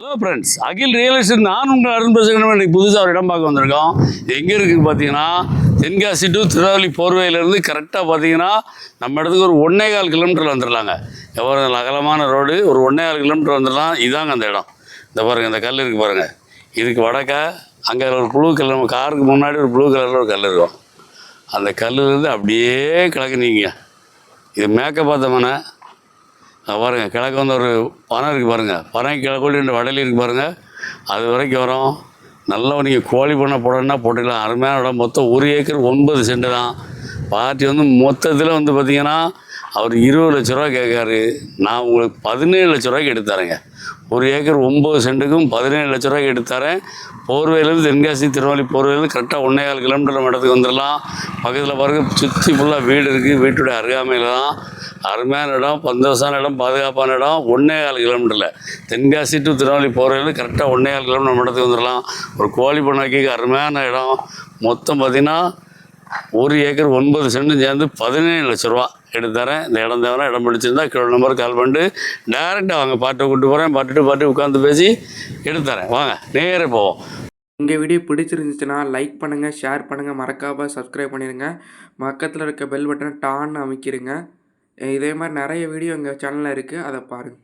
Hello friends, அகில் real estate நான் உங்கள் அருண் பேசுகிறேன். இன்றைக்கி புதுசாக ஒரு இடம் பார்க்க வந்திருக்கோம். இது எங்கே இருக்குதுன்னு பார்த்தீங்கன்னா, தென்காசி டு திருநெல்வேலி போர்வையிலேருந்து கரெக்டாக பார்த்தீங்கன்னா நம்ம இடத்துக்கு ஒரு 1.25 கிலோமீட்டரில் வந்துடலாங்க. எவ்வளோ அகலமான ரோடு, ஒரு 1.25 கிலோமீட்டர் வந்துடலாம். இதாங்க அந்த இடம். இந்த பாருங்கள், இந்த கல் இருக்குது பாருங்கள். இதுக்கு வடக்க அங்கே ஒரு ப்ளூ கலர், காருக்கு முன்னாடி ஒரு ப்ளூ கலரில் ஒரு கல் இருக்கும். அந்த கல்லுலேருந்து அப்படியே கிழக்கு நீங்க இது மேற்க பார்த்த மனை பாருங்கள். கிழக்கு வந்து ஒரு பனை இருக்குது பாருங்கள். பனை கிழக்கு 2 வடலி இருக்குது பாருங்கள். அது வரைக்கும் வரும். நல்லா நீங்கள் கோழி பண்ணை போடணுன்னா போட்டுக்கலாம். அருமையான இடம். மொத்தம் 1 ஏக்கர் 9 சென்ட் தான். பார்ட்டி வந்து மொத்தத்தில் வந்து பார்த்திங்கன்னா அவர் 20 லட்ச ரூபா கேட்காரு. நான் உங்களுக்கு 17 லட்ச ரூபாய்க்கு எடுத்து தரேங்க. 1 ஏக்கர் 9 சென்ட்டுக்கும் 17 லட்ச ரூபாய்க்கு எடுத்து தரேன். போர்வையிலேருந்து தென்காசி திருநெல்வேலி போர்வையிலேருந்து கரெக்டாக 1.25 கிலோமீட்டர் நம்ம இடத்துக்கு வந்துடலாம். பக்கத்தில் பாருங்கள், சுற்றி ஃபுல்லாக வீடு இருக்குது. வீட்டுடைய அருகாமையில் தான். அருமையான இடம், பந்தோசான இடம், பாதுகாப்பான இடம். 1.25 கிலோமீட்டரில் தென்காசி டு திருநெல்வேலி போர்வையிலேருந்து கரெக்டாக 1.25 கிலோமீட்டர் நம்ம இடத்துக்கு வந்துடலாம். ஒரு கோழி பண்ணைக்கு அருமையான இடம். மொத்தம் பார்த்திங்கன்னா 1 ஏக்கர் 9 சென்ட்டும் சேர்ந்து 17 லட்ச ரூபா எடுத்து தரேன். இந்த இடம் தேவை, இடம் பிடிச்சிருந்தா கீழே நம்பருக்கு கால் பண்ணிட்டு டேரெக்டாக வாங்க. பாட்டை கூப்பிட்டு போகிறேன். பாட்டு உட்காந்து பேசி எடுத்து தரேன். வாங்க, நேரே போவோம். உங்கள் வீடியோ பிடிச்சிருந்துச்சுன்னா லைக் பண்ணுங்கள், ஷேர் பண்ணுங்கள், மறக்காமல் சப்ஸ்கிரைப் பண்ணிடுங்க. பக்கத்தில் இருக்க பெல் பட்டனை டான்னு அமைக்கிடுங்க. இதே மாதிரி நிறைய வீடியோ எங்கள் சேனலில் இருக்குது, அதை பாருங்கள்.